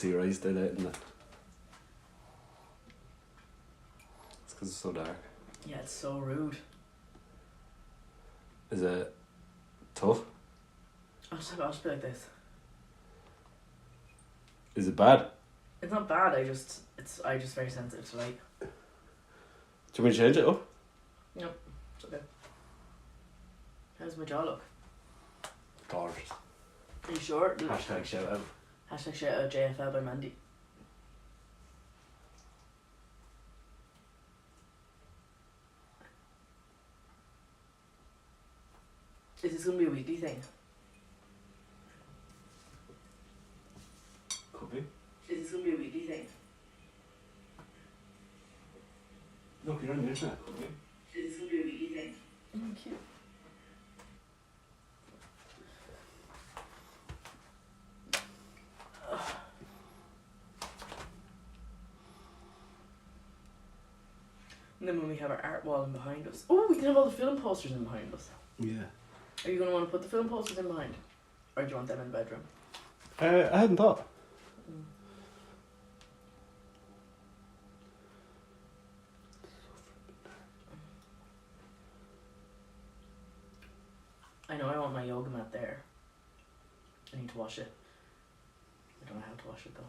See your eyes dilating that. It's because it's so dark. Yeah, it's so rude. Is it tough? I'll just be like this. Is it bad? It's not bad. I just very sensitive to light. Do you want me to change it up? No, it's okay. How's my jaw look? Gorgeous. Are you sure? Hashtag shout out. Hashtag shout out JFL by Mandy. Is this going to be a weekly thing? Could be. Is this going to be a weekly thing? Look, you're on the internet. Could be. Is this going to be a weekly thing? Cute. And then when we have our art wall in behind us. Oh, we can have all the film posters in behind us. Yeah. Are you going to want to put the film posters in behind? Or do you want them in the bedroom? I hadn't thought. I know I want my yoga mat there. I need to wash it. I don't know how to wash it though.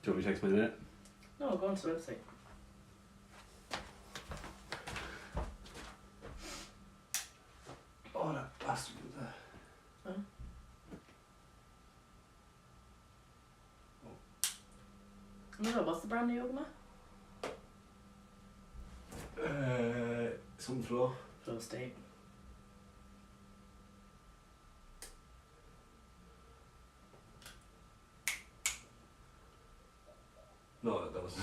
Do you want me to text my minute? No, I'll go onto the website. Oh, that bastard was there. Huh? No, what's the brand new yoga mat? Some floor. Flow State. No, that was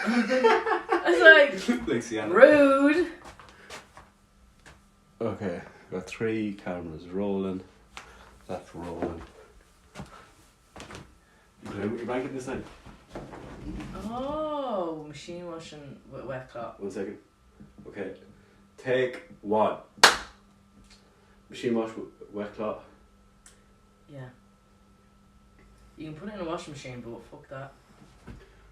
I was like, like Sienna. rude. Okay, got 3 cameras rolling. That's rolling. You put your blanket this time? Oh, machine washing with wet cloth. 1 second. Okay. Take 1. Machine wash with wet cloth. Yeah. You can put it in a washing machine, but fuck that.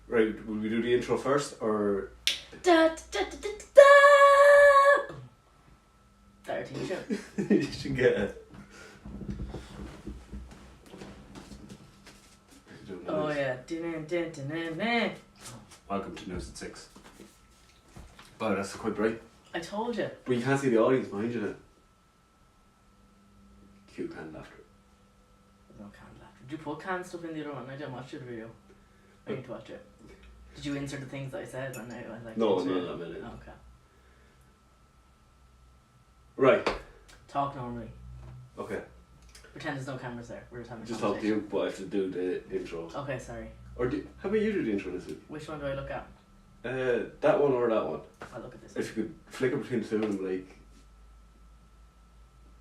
Right, will we do the intro first or? Da, da, da, da, da. That our team show. You should get it. Oh yeah. Din, din, din, din, din. Welcome to News at 6. Oh, that's quite bright. I told you. But you can't see the audience behind you now. Cute canned laughter. There's no canned laughter. Did you put canned stuff in the other one? I didn't watch the video. I need to watch it. Did you insert the things that I said when I like? No, insert it? I'm in it. Oh, okay. Right. Talk normally. Okay. Pretend there's no cameras there. We're just having a Just talk to conversation. you, but I have to do the intro. Okay, sorry. Or how about you do the intro this week? Which one do I look at? That one or that one? I'll look at this. If you could flicker between the two of them, like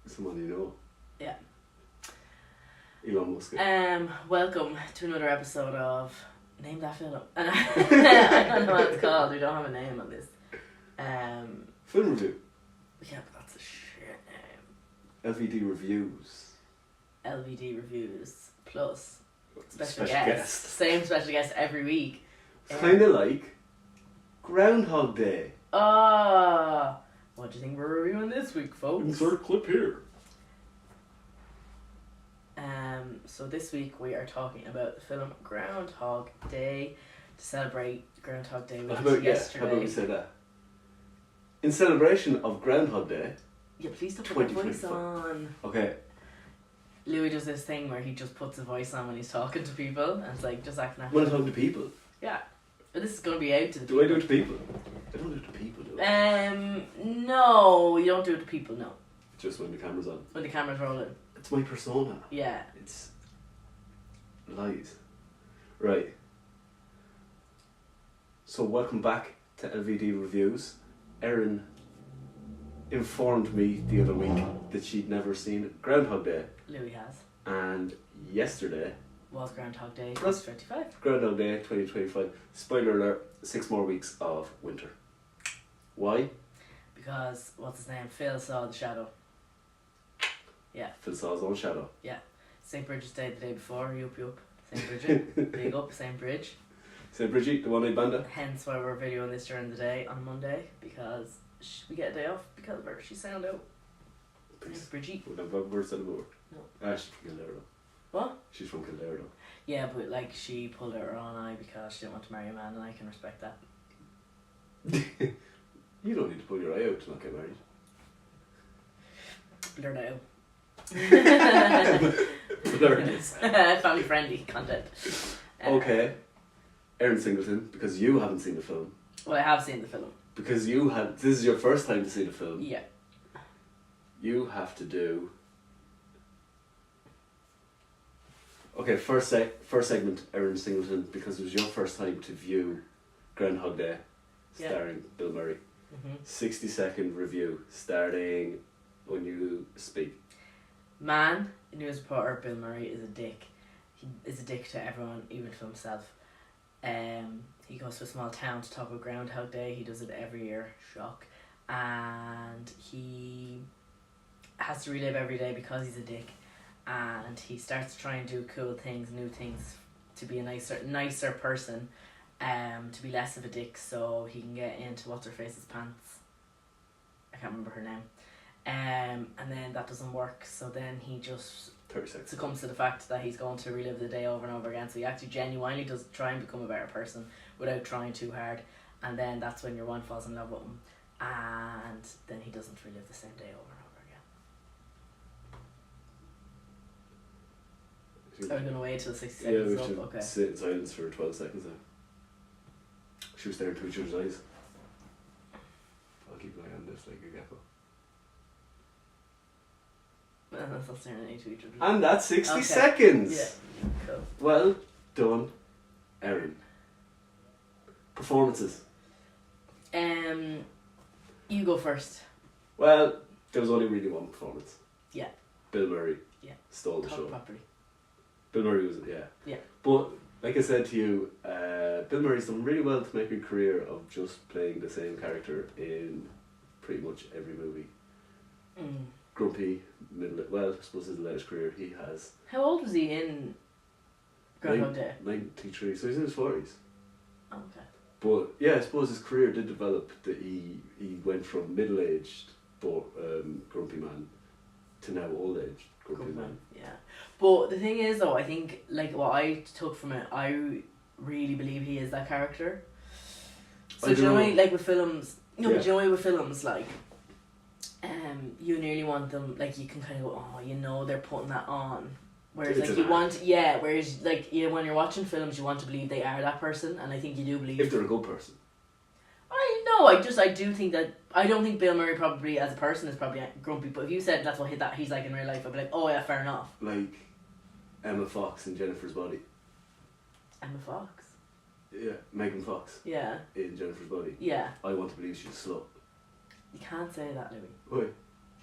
someone you know. Yeah. Elon Musk. Welcome to another episode of Name That Film. I don't know what it's called. We don't have a name on this. Film review. Yeah, but that's a shit name. LVD reviews. LVD reviews plus special Special guest. guest. Same special guest every week. It's kind of like Groundhog Day. What do you think we're reviewing this week, folks? Insert clip here. So this week we are talking about the film Groundhog Day to celebrate Groundhog Day, which was yesterday. How about we say that? In celebration of Groundhog Day. Yeah, please don't put your voice 2025. on. Okay. Louis does this thing where he just puts a voice on when he's talking to people, and it's like just acting When I'm natural. talking to people. Yeah, but this is gonna be out to the Do people. I do it to people? I don't do it to people, do I? No, you don't do it to people. No, Just when the camera's on. when the camera's rolling. It's my persona. Yeah. It's lies. Right. So welcome back to LVD Reviews. Erin informed me the other week that she'd never seen Groundhog Day. Louis has. And yesterday, Was Groundhog Day That's- 2025. Groundhog Day 2025. Spoiler alert, 6 more weeks of winter. Why? Because, what's his name? Phil saw the shadow. Yeah. Phil saw his own shadow. St. Bridget's Day the day before, yup. St. Bridget, big up, St. Bridge. St. Bridget, the one-eyed banda. Hence why we're videoing this during the day on Monday, because we get a day off because of her. She sound out. St. Bridget. Would have words said about her. No. She's from Kildare though. What? She's from Kildare though. Yeah, but like she pulled out her own eye because she didn't want to marry a man, and I can respect that. You don't need to pull your eye out to not get married. Blur it out. Blur it out. Family friendly content. Okay. Erin Singleton, because you haven't seen the film. Well, I have seen the film. Because this is your first time to see the film. Yeah. You have to do. Okay, first segment, Erin Singleton, because it was your first time to view Groundhog Day, starring Bill Murray. 60-second review, starting when you speak. Man, news reporter Bill Murray is a dick. He is a dick to everyone, even to himself. He goes to a small town to talk about Groundhog Day. He does it every year. Shock. And he has to relive every day because he's a dick. And he starts to try and do cool things, new things, to be a nicer person, to be less of a dick, so he can get into what's her face's pants. I can't remember her name. And then that doesn't work, so then he just 30 seconds. succumbs to the fact that he's going to relive the day over and over again. So he actually genuinely does try and become a better person without trying too hard, and then that's when your one falls in love with him, and then he doesn't relive the same day over and over again. Are we going to wait till 60 seconds? Yeah, we up? should Okay. sit in silence for 12 seconds now. She was staring into each other's eyes. I'll keep an eye on this like a gecko. That's not staring into each other. And that's 60 Okay. seconds! Yeah, cool. Well done, Erin. Performances. You go first. Well, there was only really one performance. Yeah. Bill Murray. Yeah. Stole the Talk show. properly. Bill Murray was, yeah. Yeah. But, like I said to you, Bill Murray's done really well to make a career of just playing the same character in pretty much every movie. Grumpy, I suppose his latest career he has. How old was he in Groundhog Day? 93, so he's in his 40s. Oh, okay. But yeah, I suppose his career did develop that he went from middle-aged grumpy man to now old-aged grumpy man. Yeah. But the thing is though, I think like what I took from it, I really believe he is that character. So do you know like with films, but do you know with films like you nearly want them, like you can kind of go, oh, you know they're putting that on. Whereas It's like you want, whereas like when you're watching films you want to believe they are that person, and I think you do believe. If they're a good person. I do think that, I don't think Bill Murray probably as a person is probably grumpy, but if you said that's what he's like in real life, I'd be like, oh yeah, fair enough. Like Emma Fox in Jennifer's Body. Emma Fox? Yeah, Megan Fox. Yeah. In Jennifer's Body. Yeah. I want to believe she's a slut. You can't say that, Louis. Why? You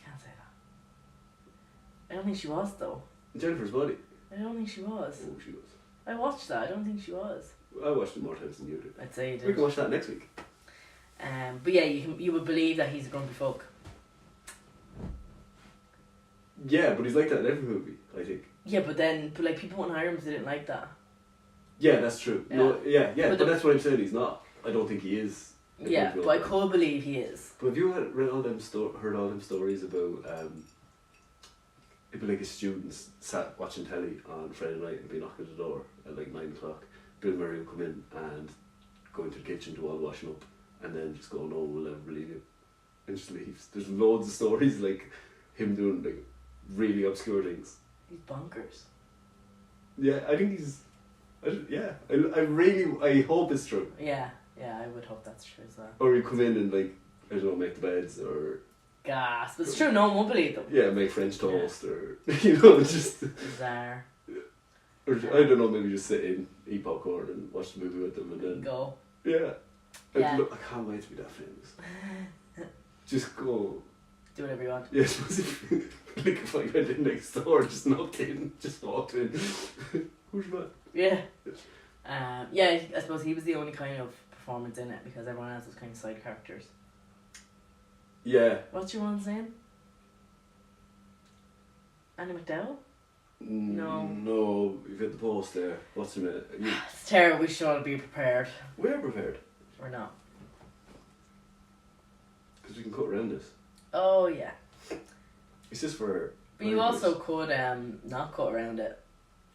can't say that. I don't think she was though. In Jennifer's Body? I don't think she was. Oh, she was. I watched that, I don't think she was. I watched it more times than you did. I'd say you did. We can watch that next week. But yeah, you would believe that he's a grumpy folk. Yeah, but he's like that in every movie, I think. Yeah, but like people wouldn't hire him if they didn't like that. Yeah, that's true. Yeah. No, but that's what I'm saying. He's not. I don't think he is. Yeah, but I could believe he is. But have you heard all them stories about it'd be like a student sat watching telly on Friday night and be knocking at the door at like 9 o'clock. Bill Murray will come in and go into the kitchen, do all the washing up, and then just go, no one will ever believe you, and just leaves. There's loads of stories like him doing like really obscure things. He's bonkers. Yeah, I think he's. I hope it's true. Yeah, I would hope that's true as well. Or he'd come in and like, I don't know, make the beds or. Gas, but it's true. No one won't believe them. Yeah, make French toast or just. Bizarre. Or I don't know, maybe just sit in, eat popcorn and watch the movie with them and then go. Yeah. Yeah. I can't wait to be that famous. Just go. Do whatever you want. Yeah, I suppose if I went in next door, just knocked in, just walked in. Who's your man? Yeah. I suppose he was the only kind of performance in it because everyone else was kind of side characters. Yeah. What's your one's name? Annie McDowell? No, you've hit the post there. What's the minute? It's terrible. We should all be prepared. We're prepared. We're not. Because we can cut around this. Oh yeah. It's just for... But you also could not cut around it.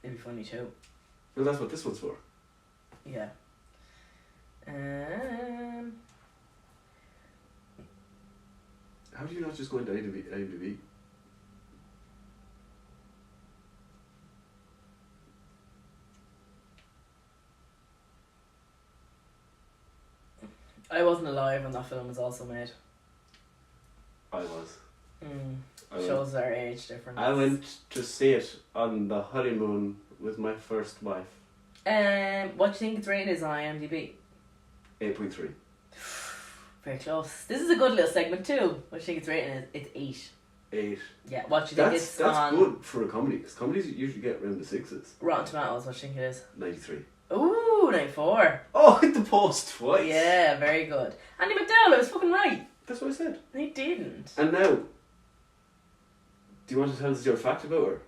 It'd be funny too. Well, that's what this one's for. Yeah. How do you not just go into IMDb? I wasn't alive when that film was also made. I was. Shows our age difference. I went to see it on the honeymoon with my first wife. What do you think its rating is on IMDb? 8.3. Very close. This is a good little segment too. What do you think its rating is? It's 8. 8. Yeah, what do you think it's that's on? good for a comedy, because comedies usually get around the 6s. Rotten Tomatoes, what do you think it is? 93. Ooh, 94. Oh, hit the post twice. Yeah, very good. Andy McDowell, I was fucking right. That's what I said. He didn't. And now, do you want to tell us your fact about her?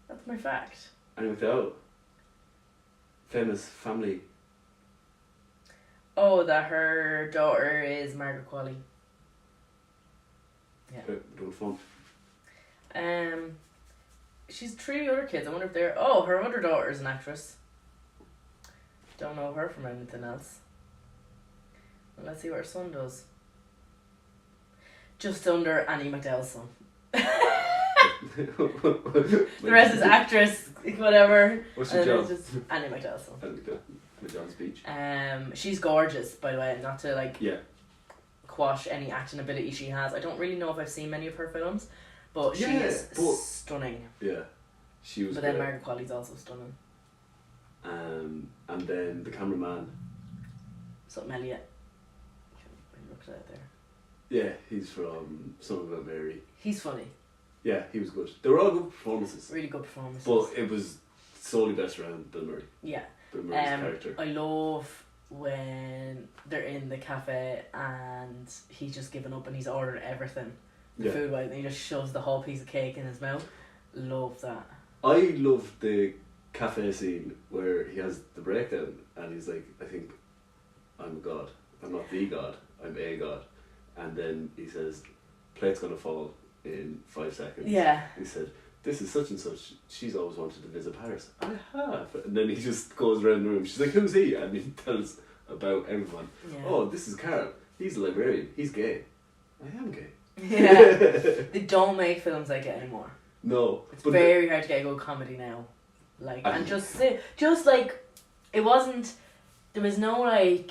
That's my fact. Annie McDowell. Famous family. Oh, that her daughter is Margaret Qualley. Yeah. Doing fun. She's 3 other kids. I wonder if they're... Oh, her other daughter is an actress. Don't know her from anything else. Well, let's see what her son does. Just under Annie McDowell's son. The rest is actress, whatever. What's your job? Just Annie McDowell's son. Annie McDowell's Beach. She's gorgeous, by the way. Not to Yeah. quash any acting ability she has. I don't really know if I've seen many of her films, but she is stunning. Yeah, she was. But then Margaret Qualley's also stunning. And then the cameraman. Something Elliot. Looked at it there. Yeah, he's from Something About Mary. He's funny. Yeah, he was good. They were all good performances. Really good performances. But it was solely based around Bill Murray. Yeah. Bill Murray's character. I love when they're in the cafe and he's just given up and he's ordered everything. The food wise, and he just shoves the whole piece of cake in his mouth. Love that. I love the cafe scene where he has the breakdown and he's like, I think I'm a god. I'm not the god, I'm a god. And then he says, plate's gonna fall in 5 seconds. Yeah. He said, this is such and such, she's always wanted to visit Paris. I have. And then he just goes around the room. She's like, who's he? And he tells about everyone. Yeah. Oh, this is Carl. He's a librarian. He's gay. I am gay. Yeah. They don't make films like it anymore. No. It's very hard to get a good comedy now. Like, and just like, it wasn't, there was no like,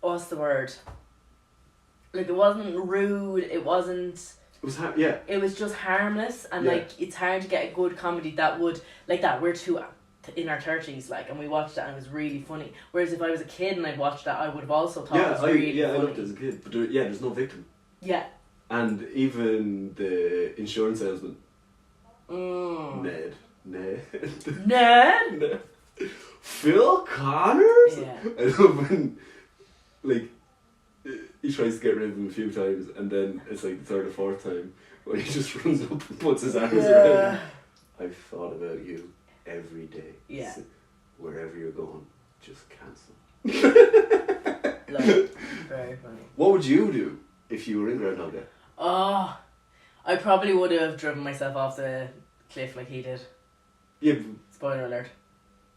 what's the word? Like, it wasn't rude, it wasn't... It was yeah. It was just harmless, and like, it's hard to get a good comedy that would, like that, we're two in our 30s, like, and we watched that and it was really funny. Whereas if I was a kid and I'd watched that, I would have also thought it was really funny. I loved it as a kid, but there's no victim. Yeah. And even the insurance salesman, Ned. Phil Connors? Yeah. I love when, like, he tries to get rid of him a few times and then it's like the 3rd or 4th time when he just runs up and puts his arms around him. I've thought about you every day. Yeah. So wherever you're going, just cancel. Very funny. What would you do if you were in Groundhog Day? Oh, I probably would have driven myself off the cliff like he did. Yeah. Spoiler alert.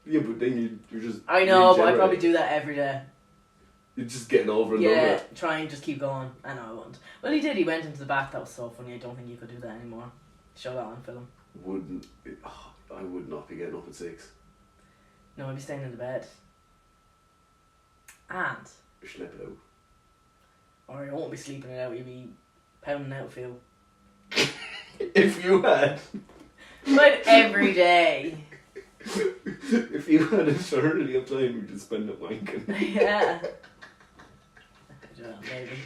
Yeah, but then you're just... I know, but I'd probably do that every day. You're just getting over and over. Yeah, try and just keep going. I know I won't. Well, he did. He went into the bath. That was so funny. I don't think you could do that anymore. Show that on film. I would not be getting up at 6. No, I'd be staying in the bed. And... Sleep it out. Or I won't be sleeping it out. You'd be pounding out, Phil. If you had... But every day. If you had eternity of time, you'd just spend it wanking. Yeah. Maybe.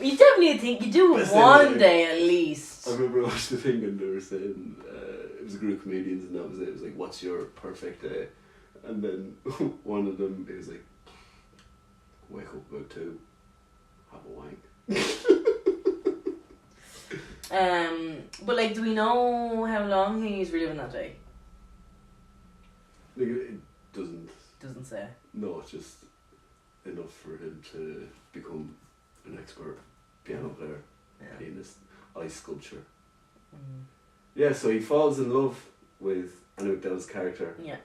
You definitely think you do it one day at least. I remember I watched the thing and they were saying it was a group of comedians and that was it. It was like, what's your perfect day? And then one of them is like, wake up about 2, have a wank. But like, do we know how long he's reliving that day? Like, it Doesn't say. No, it's just enough for him to become an expert piano player, pianist, ice sculpture. Yeah, so he falls in love with Anna McDowell's character. Yeah.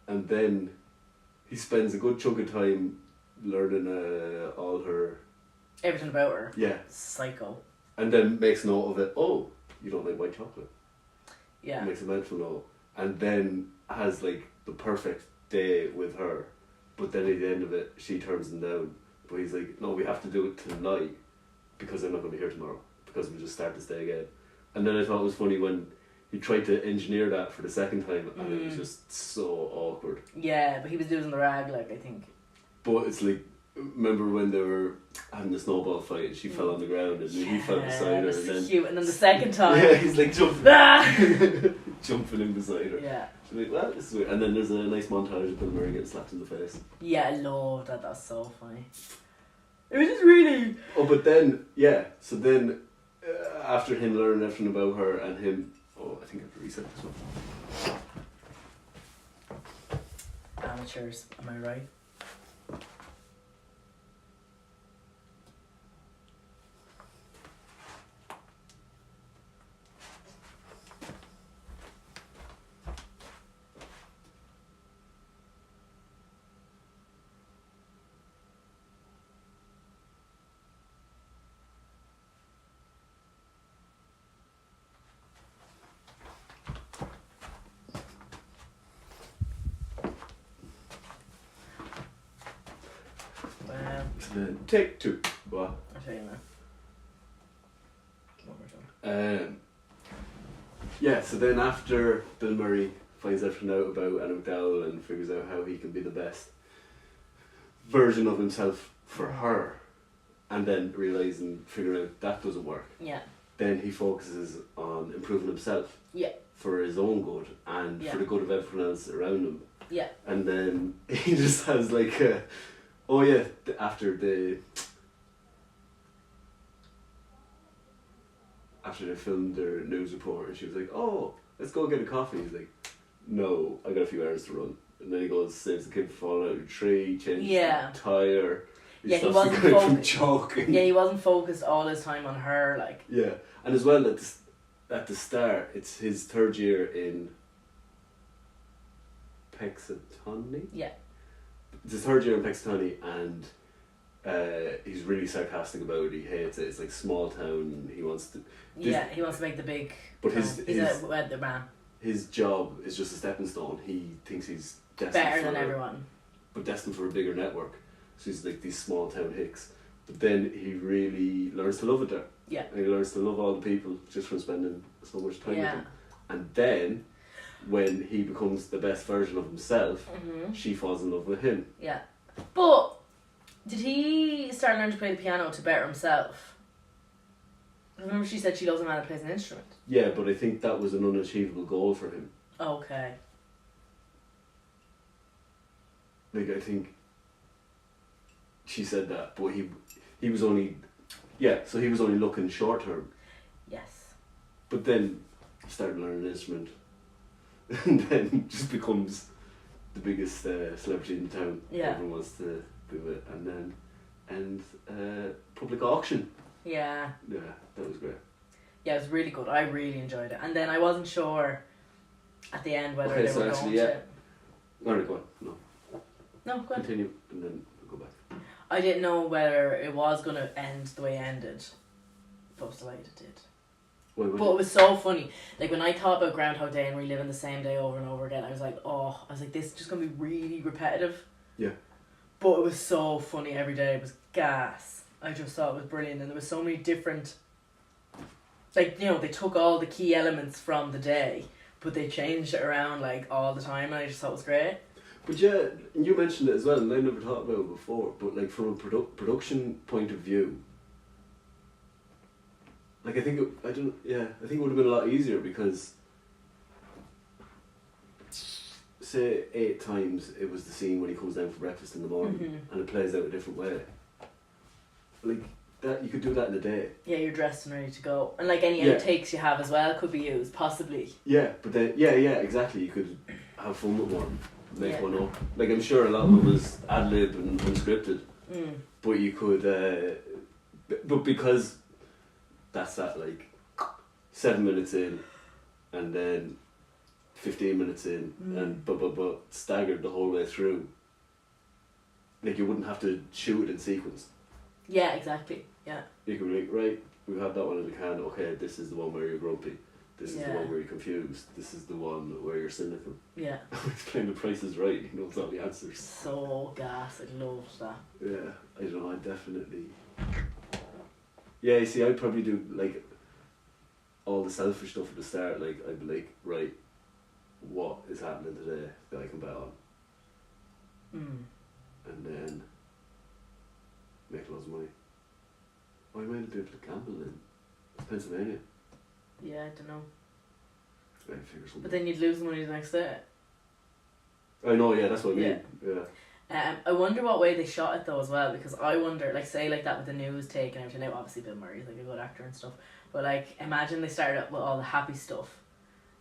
And then he spends a good chunk of time learning all her... Everything about her. Yeah. Psycho. And then makes note of it. Oh, you don't like white chocolate. Yeah. Makes a mental note. And then has like the perfect day with her. But then at the end of it, she turns him down. But he's like, no, we have to do it tonight because I'm not going to be here tomorrow. Because we'll just start this day again. And then I thought it was funny when he tried to engineer that for the second time and it was just so awkward. Yeah, but he was doing the rag, like, I think. But it's like, remember when they were having the snowball fight and she fell on the ground and he fell beside her and then... Cute. And then the second time... Yeah, he's like jumping, jumping in beside her. Yeah. She's like, well, this is weird. And then there's a nice montage of Bill Murray getting slapped in the face. Yeah, I love that. That's so funny. It was just really... Oh, but then, yeah, so then after him learning everything about her and him... Oh, I think I have to reset this one. Amateurs, am I right? So then, take two. What? I'll tell you now. One more time. Yeah, so then after Bill Murray finds everything out about Anna McDowell and figures out how he can be the best version of himself for her, and then figuring out that doesn't work. Yeah. Then he focuses on improving himself. Yeah. For his own good and for the good of everyone else around him. Yeah. And then he just has like a... Oh yeah, after they filmed their news report and she was like, oh, let's go get a coffee. He's like, no, I got a few errands to run. And then he goes, saves the kid from falling out of a tree, changes the tyre. Yeah, he wasn't focused. Choking. Yeah, he wasn't focused all his time on her, like. Yeah, and as well at the start, it's his third year in Pexitani. Yeah. It's his third year in Pexitani, and he's really sarcastic about it. He hates it. It's like small town. He wants to. He wants to make the big. But he's the man. His job is just a stepping stone. He thinks he's better than everyone, but destined for a bigger network. So he's like these small town hicks. But then he really learns to love it there. Yeah. And he learns to love all the people just from spending so much time with them. And then, when he becomes the best version of himself, she falls in love with him. Yeah. But, did he start learning to play the piano to better himself? Remember she said she loves a man that plays an instrument? Yeah, but I think that was an unachievable goal for him. Okay. Like, I think she said that, but he was only... Yeah, so he was only looking short term. Yes. But then he started learning an instrument and then just becomes the biggest celebrity in town. Yeah. Everyone wants to do it. And public auction. Yeah. Yeah, that was great. Yeah, it was really good. I really enjoyed it. And then I wasn't sure at the end whether they were going to... Alright, go on. No, go on. Continue and then we'll go back. I didn't know whether it was going to end the way it ended. But I was delighted it did. But it was so funny. Like, when I thought about Groundhog Day and reliving the same day over and over again, I was like, this is just going to be really repetitive. Yeah. But it was so funny every day. It was gas. I just thought it was brilliant. And there was so many different... Like, you know, they took all the key elements from the day, but they changed it around, like, all the time. And I just thought it was great. But yeah, you mentioned it as well, and I never thought about it before, but like from a production point of view, like I think it would have been a lot easier because say 8 times it was the scene when he comes down for breakfast in the morning and it plays out a different way. Like that you could do that in a day. Yeah, you're dressed and ready to go. And like any Yeah. outtakes you have as well could be used, possibly. Yeah, but then exactly. You could have fun with one, make Yeah. one up. Like I'm sure a lot of it was ad lib and unscripted, Mm. but you could. But because that's that like 7 minutes in, and then 15 minutes in, and but staggered the whole way through. Like you wouldn't have to shoot it in sequence. Yeah, exactly. Yeah. You could be like, right, we have that one in the can. Okay, this is the one where you're grumpy. This is the one where you're confused. This is the one where you're cynical. Yeah. It's playing The Price is Right. He knows all the answers. So gas. I loved that. Yeah, I don't know. I definitely. Yeah, you see, I'd probably do like all the selfish stuff at the start. Like I'd be like, right, what is happening today that I can bet on, and then make loads of money. Oh, you might be able to gamble in Pennsylvania. Yeah, I don't know. Right, figure something. But then you'd lose money the next day. I know. Yeah, that's what I mean. Yeah. I wonder what way they shot it though as well, because I wonder, like, say like that with the news take and everything. Now obviously Bill Murray's like a good actor and stuff, but like imagine they started up with all the happy stuff,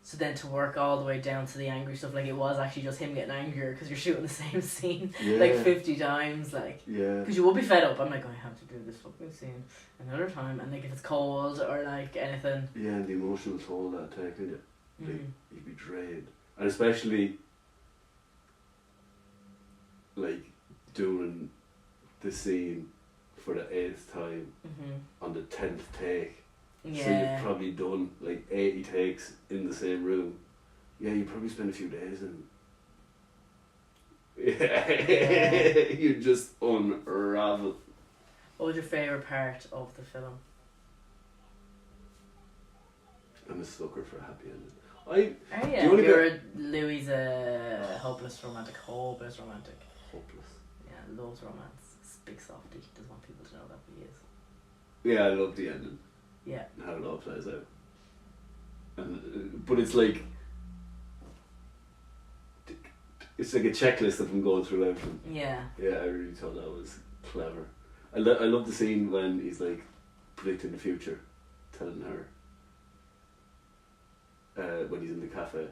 so then to work all the way down to the angry stuff, like it was actually just him getting angrier because you're shooting the same scene like 50 times, like, because you will be fed up. I'm like, I have to do this fucking scene another time, and like if it's cold or like anything. Yeah, and the emotional toll that take, innit? Like, you'd be drained, and especially like doing the scene for the 8th time on the 10th take. Yeah. So you've probably done like 80 takes in the same room. Yeah, you probably spend a few days in. Yeah. You just unravel. What was your favourite part of the film? I'm a sucker for a happy ending. Oh yeah, you're Louis a hopeless romantic. Hopeless. Yeah, loves romance. It's a big softie. Doesn't want people to know that he is. Yeah, I love the ending. Yeah. How it all plays out. And, but it's like a checklist of him going through everything. Yeah. Yeah, I really thought that was clever. I love the scene when he's like predicting the future, telling her when he's in the cafe.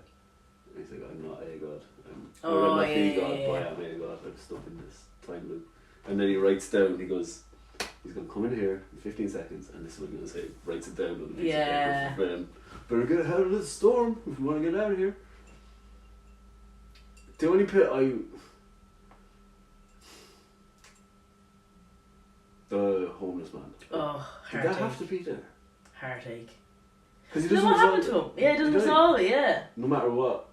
He's like, I'm not a god. I'm not the god, but I am a god. I'm stuck in this time loop. And then he writes down, he goes, he's going to come in here in 15 seconds and this is what he's going to say. Writes it down on the piece of paper for them. Better get out of this storm if we want to get out of here. The only bit the homeless man. Oh, did that have to be there? Heartache. Because he doesn't. What happened to him? Yeah, he doesn't resolve it. Yeah. No matter what.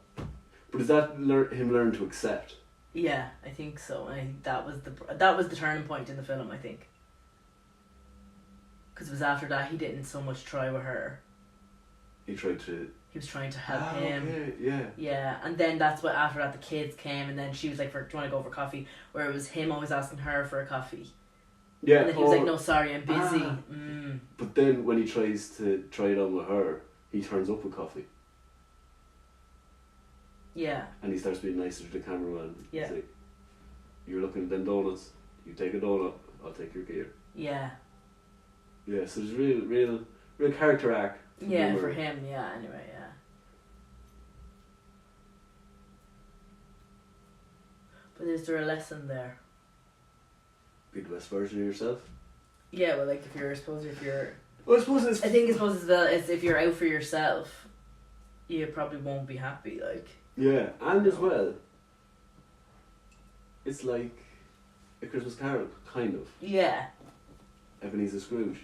But is that him learn to accept? Yeah, I think so. I think that was the turning point in the film. I think. Because it was after that he didn't so much try with her. He was trying to help him. Okay, yeah. Yeah, and then that's what after that the kids came, and then she was like, "Do you want to go for coffee?" Where it was him always asking her for a coffee. Yeah. And then he was like, "No, sorry, I'm busy." But then when he tries to try it on with her, he turns up with coffee. Yeah. And he starts being nicer to the cameraman. Yeah. He's like, "You're looking at them donuts. You take a donut. I'll take your gear." Yeah. Yeah. So there's real character arc. Yeah, for him. Yeah. Anyway, yeah. But is there a lesson there? Be the best version of yourself. Yeah, well, like if you're. Well, I suppose it's. I think it's if you're out for yourself, you probably won't be happy. Like. Yeah, and as well, it's like A Christmas Carol, kind of. Yeah. Ebenezer Scrooge,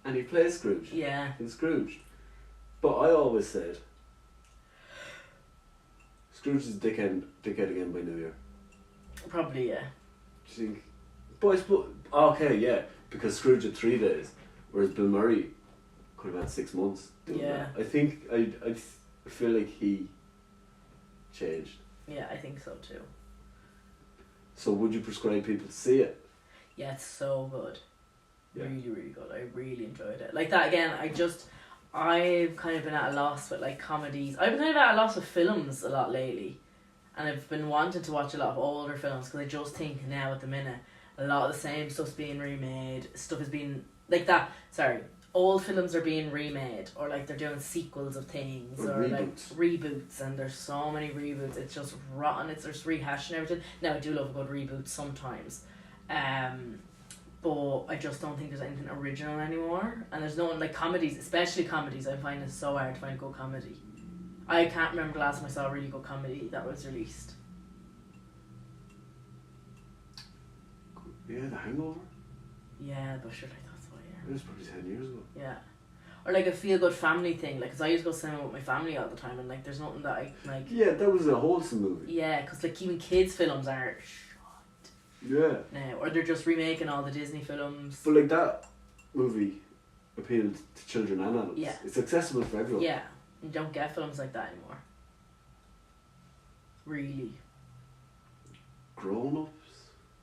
and he plays Scrooge. Yeah. In Scrooge, but I always said Scrooge is dickhead again by New Year. Probably, yeah. Do you think? But I suppose, okay, yeah, because Scrooge had 3 days, whereas Bill Murray could have had 6 months doing that. I think I feel like he changed. Yeah, I think so too. So would you prescribe people to see it? Yeah, it's so good. Yeah. Really, really good. I really enjoyed it. Like that again, I've kind of been at a loss with like comedies. I've been kind of at a loss with films a lot lately. And I've been wanting to watch a lot of older films because I just think now at the minute A lot of the same stuff's being remade. Stuff is being like that. Sorry, old films are being remade, or like they're doing sequels of things, or like reboots. And there's so many reboots. It's just rotten. It's just rehashing everything. Now I do love a good reboot sometimes, but I just don't think there's anything original anymore. And there's no one like comedies, especially comedies. I find it so hard to find a good comedy. I can't remember the last time I saw a really good comedy that was released. Yeah, The Hangover. Yeah, but sure, like that's why. It was probably 10 years ago. Yeah, or like a feel good family thing. Like, cause I used to go cinema with my family all the time, and like, there's nothing that I like. Yeah, that was a wholesome movie. Yeah, cause like even kids' films are shit. Yeah. Now, or they're just remaking all the Disney films. But like that movie appealed to children and adults. Yeah. It's accessible for everyone. Yeah, you don't get films like that anymore. Really. Grown Ups.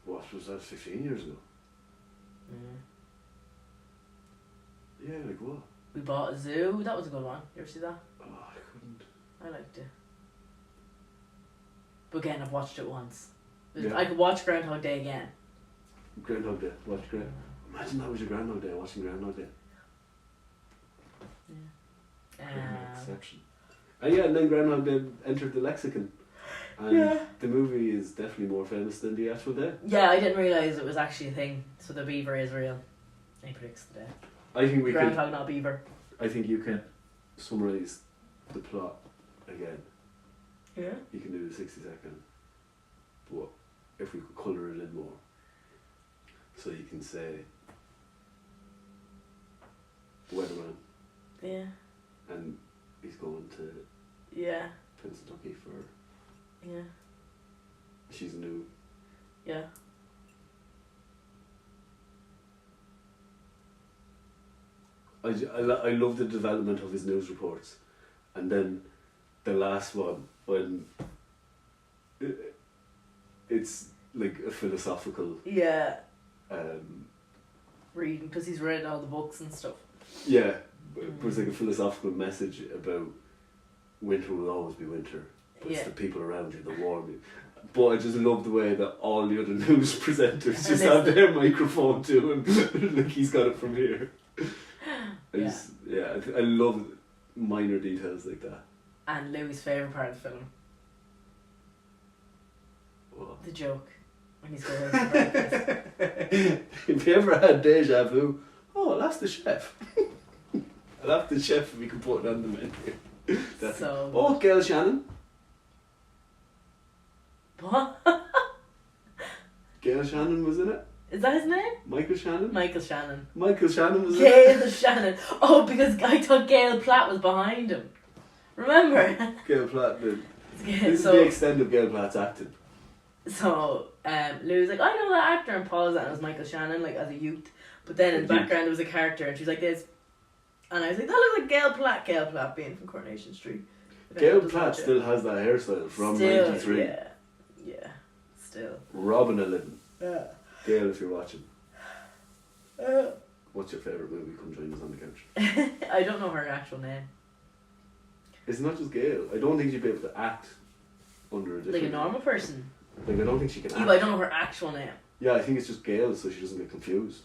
What was that? 15 years ago. Yeah, like what? We Bought a Zoo. That was a good one. You ever see that? Oh, I couldn't. I liked it. But again, I've watched it once. Yeah. I could watch Groundhog Day again. Groundhog Day. Watch Groundhog. Imagine that was your Groundhog Day, watching Groundhog Day. Yeah. Exception. And yeah, and then Groundhog Day entered the lexicon. And the movie is definitely more famous than the actual day. Yeah, I didn't realise it was actually a thing. So the beaver is real. He predicts the day. I think we Groundhog, not beaver. I think you can summarise the plot again. Yeah. You can do the 60-second. But if we could colour it in more. So you can say weatherman. Yeah. And he's going to Pennsylvania for. Yeah. She's new. Yeah. I love the development of his news reports, and then the last one when it's like a philosophical. Yeah. Reading, because he's read all the books and stuff. Yeah, but it's like a philosophical message about winter will always be winter. But it's the people around you that warm you. But I just love the way that all the other news presenters just have their microphone to him. Like he's got it from here. I love minor details like that. And Louis' favourite part of the film. What? The joke. When he's going out for breakfast. If you ever had deja vu, I'll ask the chef. I'll ask the chef if we can put it on the menu. So Gail Shannon. What? Gail Shannon was in it. Is that his name? Michael Shannon? Michael Shannon. Michael Shannon was in it. Gail Shannon. Oh, because I thought Gail Platt was behind him. Remember? Gail Platt did. This is So the extent of Gail Platt's acting. So Lou's like, I know that actor, and Paul's that, and it was Michael Shannon, like as a youth. But then in the background there was a character, and she's like this, and I was like, that looks like Gail Platt being from Coronation Street. Gail Platt still has that hairstyle from '93. Yeah, still. Robin a living. Yeah. Gail, if you're watching, what's your favourite movie? Come join us on the couch. I don't know her actual name. It's not just Gail. I don't think she'd be able to act under a different. Like a normal person. Like I don't think she can act. Yeah, but I don't know her actual name. Yeah, I think it's just Gail, so she doesn't get confused.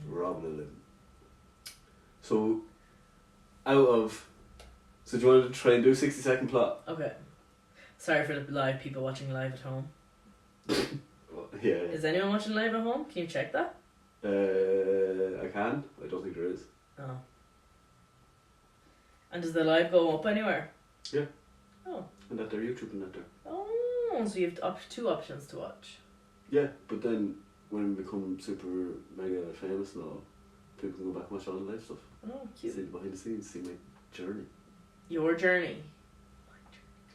Robin a living. So, so do you want to try and do a 60-second plot? Okay. Sorry for the live people watching live at home. Yeah. Is anyone watching live at home? Can you check that? I can. I don't think there is. Oh. And does the live go up anywhere? Yeah. Oh. And that their YouTube and that there. Oh, so you have two options to watch. Yeah, but then when we become super mega famous and all, people can go back and watch all the live stuff. Oh, cute. See the behind the scenes, see my journey. Your journey.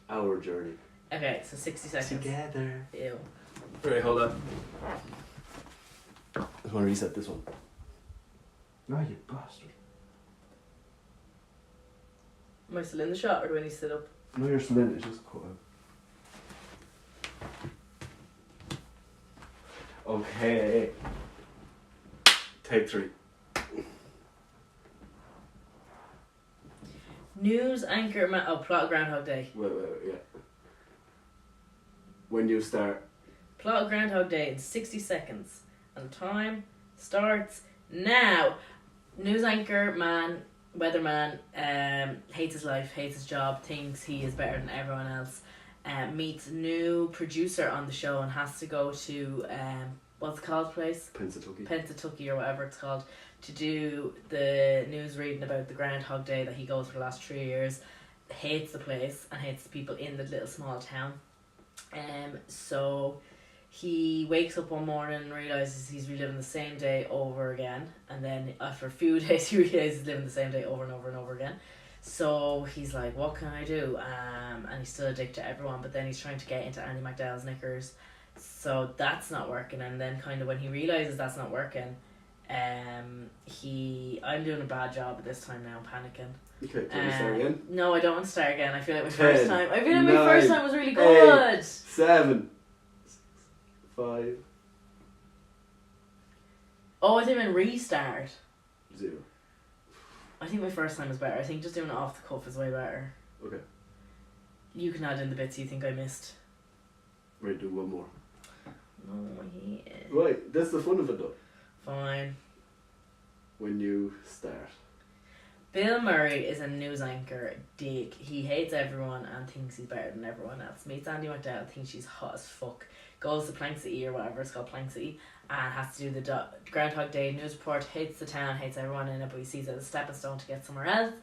Our journey. Okay, so 60 seconds. Together. Ew. Right, hold on. I just want to reset this one. No, you bastard. Am I still in the shot, or do I need to sit up? No, you're still in it, it's just cut out. Okay. Take 3. News anchor plot of Groundhog Day. Wait, yeah. When you start. Plot of Groundhog Day in 60 seconds. And the time starts now. News anchor man, weatherman, hates his life, hates his job, thinks he is better than everyone else. Meets new producer on the show and has to go to what's it called place? Pensatucky or whatever it's called, to do the news reading about the Groundhog Day that he goes for the last 3 years. Hates the place and hates the people in the little small town. So he wakes up one morning and realises he's reliving the same day over again, and then after a few days he realises he's living the same day over and over and over again. So he's like, what can I do? And he's still a dick to everyone, but then he's trying to get into Andy McDowell's knickers, so that's not working. And then kind of when he realises that's not working, I'm doing a bad job at this time now, I'm panicking. Okay, can we start again? No, I don't want to start again. I feel like my 10, first time was really 8, good. 7, 5, Oh, I think I meant restart. 0. I think my first time was better. I think just doing it off the cuff is way better. Okay. You can add in the bits you think I missed. Right, do one more. No, yeah. Right, that's the fun of it though. Fine. When you start. Bill Murray is a news anchor dick. He hates everyone and thinks he's better than everyone else. Meets Andy McDowell, thinks she's hot as fuck. Goes to Plank City or whatever it's called, Plank City, and has to do the Groundhog Day news report. Hates the town, hates everyone in it, but he sees it as a stepping stone to get somewhere else.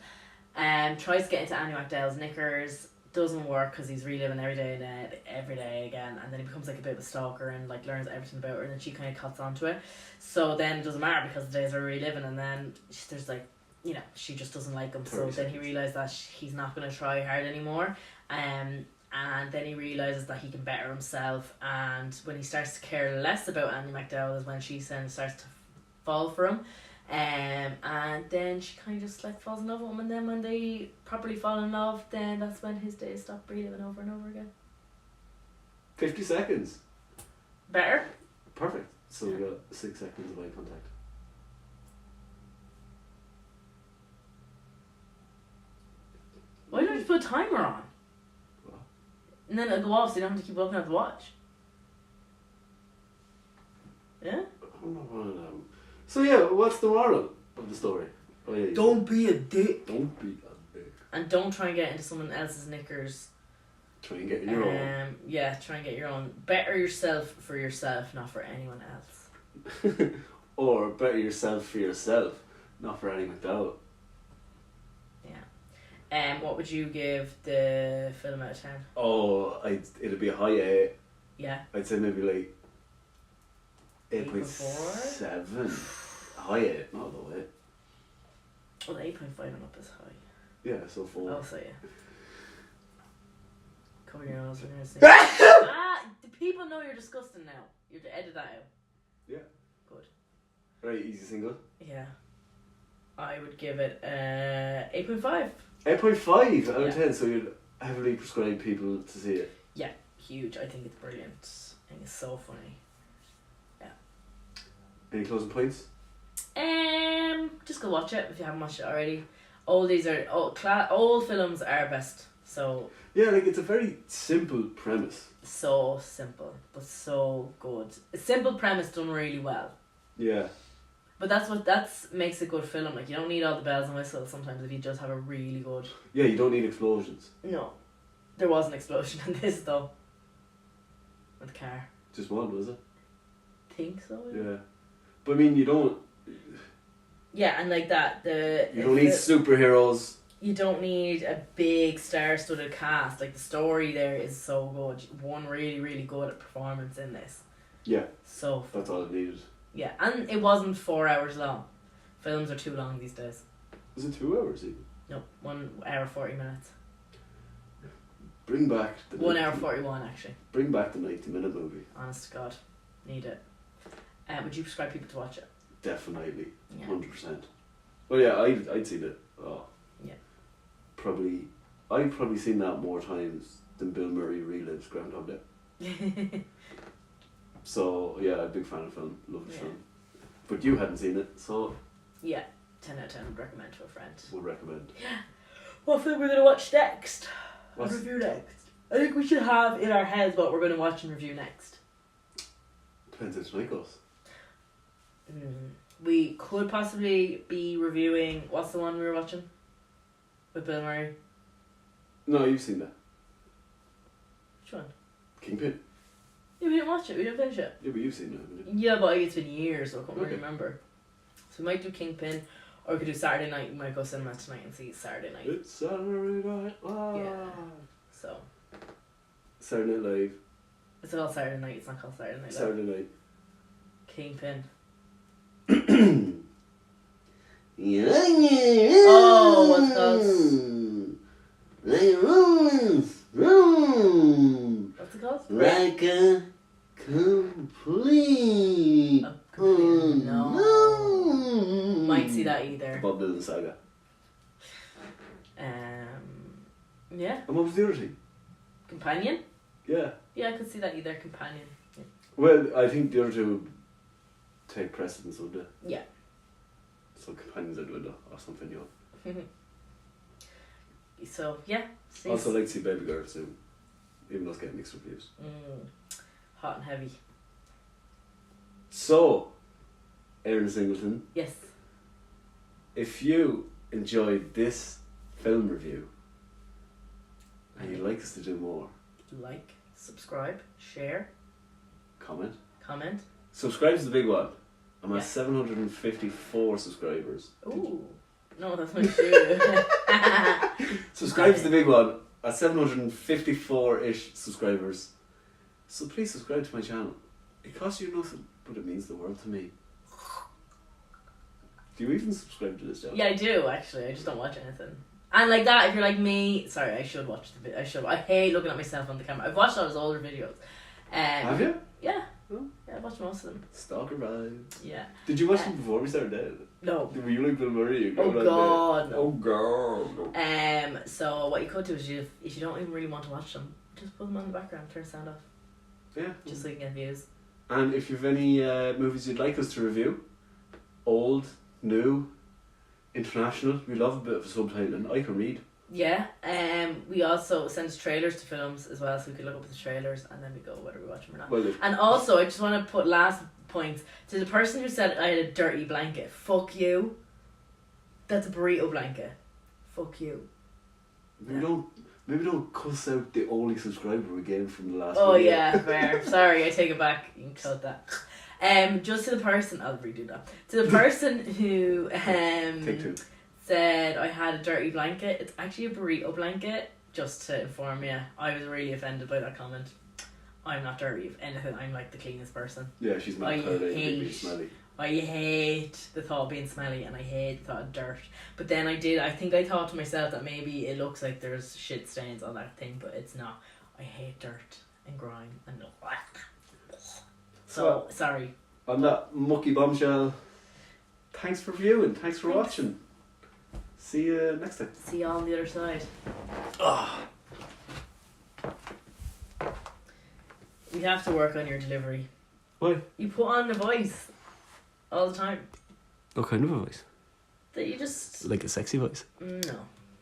Tries to get into Andy McDowell's knickers. Doesn't work because he's reliving every day again, and then he becomes like a bit of a stalker and like learns everything about her, and then she kind of cuts onto it. So then it doesn't matter because the days are reliving, and then there's like, you know, she just doesn't like him. So then he realised that he's not going to try hard anymore. And then he realises that he can better himself, and when he starts to care less about Andy McDowell is when she starts to fall for him. And then she kind of just like falls in love with him, and then when they properly fall in love, then that's when his days stop reliving over and over again. 50 seconds. Better? Perfect. So we got 6 seconds of eye contact. Why don't you put a timer on? What? And then it'll go off so you don't have to keep looking at the watch. Yeah? I'm not one of them. So yeah, what's the moral of the story? Oh, yeah, Don't be a dick. Don't be a dick. And don't try and get into someone else's knickers. Try and get your own. Yeah, try and get your own. Better yourself for yourself, not for anyone else. Or better yourself for yourself, not for Andy McDowell. Yeah. What would you give the film out of 10? Oh, it'd be a high 8. Yeah. I'd say maybe like 8.4? 8.7. High 8, not low 8. Well, 8.5 and up is high. Yeah, so 4. I'll say it. Cover your nose, we're gonna sing. The people know you're disgusting now. You have to edit that out. Yeah. Good. Right, easy single. Yeah. I would give it 8.5. 8.5 out of 10, so you'd heavily prescribe people to see it. Yeah, huge. I think it's brilliant. I think it's so funny. Yeah. Any closing points? Just go watch it if you haven't watched it already. Old films are best. So yeah, like it's a very simple premise. So simple, but so good. A simple premise done really well. Yeah. But that's what makes a good film. Like, you don't need all the bells and whistles sometimes if you just have a really good... Yeah, you don't need explosions. No. There was an explosion in this, though. With the car. Just one, was it? Think so, yeah. But I mean, you don't... Yeah, and like that, you don't need superheroes. You don't need a big star-studded cast. Like, the story there is so good. One really, really good performance in this. Yeah. So... That's all it needed. Yeah, and it wasn't 4 hours long. Films are too long these days. Was it 2 hours even? No, 1 hour 40 minutes. Bring back the 1 hour 41 actually. Bring back the 90-minute movie. Honest to God, need it. Would you prescribe people to watch it? Definitely, yeah. 100%. Well, yeah, I'd seen it. Oh, yeah. I've probably seen that more times than Bill Murray relives Groundhog Day. So, yeah, I'm a big fan of the film. Love the film. But you hadn't seen it, so... Yeah, 10 out of 10 would recommend to a friend. Would recommend. Yeah. What film we're going to watch next? Review next. I think we should have in our heads what we're going to watch and review next. Depends how tonight goes. We could possibly be reviewing... What's the one we were watching? With Bill Murray? No, you've seen that. Which one? Kingpin. Yeah, we didn't watch it. We didn't finish it. Yeah, but you've seen that, haven't you? Yeah, but it's been years, so I can't really Okay. remember. So we might do Kingpin, or we could do Saturday night. We might go cinema tonight and see Saturday night. It's Saturday Night Live. Yeah. So Saturday Night Live. it's called Saturday night. It's not called Saturday night. Saturday Night. Kingpin. Oh, what's What's it called? Like a complete. No. Might see that either. Bob Dylan saga. Yeah. And what was the other thing? Companion? Yeah. Yeah, I could see that either. Companion. Yeah. Well, I think the other two would take precedence, would they? Yeah. So Companions out the window or something, you know. So, yeah. Also, I'd like to see Baby Girl soon, even though it's getting mixed reviews. Hot and heavy. So, Erin Singleton, Yes. if you enjoyed this film review and you'd like us to do more, Like, subscribe, share, comment. Subscribe is the big one. I'm at 754 subscribers. Ooh. No, that's my shoe. Subscribe is the big one. At 754-ish subscribers. So please subscribe to my channel. It costs you nothing, but it means the world to me. Do you even subscribe to this channel? Yeah, I do, actually. I just don't watch anything. And like that, if you're like me... Sorry, I should watch the video. I hate looking at myself on the camera. I've watched all his older videos. Have you? Yeah. Oh. Yeah, I've watched most of them. Stalker vibes. Yeah. Did you watch them before we started dating? No. Were you like Bill Murray? Oh God, no. Oh God. So what you could do is if you don't even really want to watch them, just put them on the background, turn sound off. Yeah. Just so you can get views. And if you've any movies you'd like us to review, old, new, international, we love a bit of subtitling. I can read. Yeah. We also send trailers to films as well, so we can look up the trailers and then we go whether we watch them or not. Well, and also, I just want to put last points to the person who said I had a dirty blanket. Fuck you. That's a burrito blanket. Fuck you. Maybe don't cuss out the only subscriber we gained from the last Oh video. yeah, fair. Sorry, I take it back. You can cut that. Just to the person, I'll redo that. To the person who Take two. said I had a dirty blanket, it's actually a burrito blanket. Just to inform you, I was really offended by that comment. I'm not dirty. If anything, I'm like the cleanest person. Yeah, she's not being smelly. I hate the thought of being smelly and I hate the thought of dirt. But then I think I thought to myself that maybe it looks like there's shit stains on that thing, but it's not. I hate dirt and grime and so sorry. On that mucky bombshell, thanks for viewing, thanks for watching. See you next time. See you on the other side. We have to work on your delivery. Why? You put on the voice all the time. What kind of a voice? That you just... Like a sexy voice? No.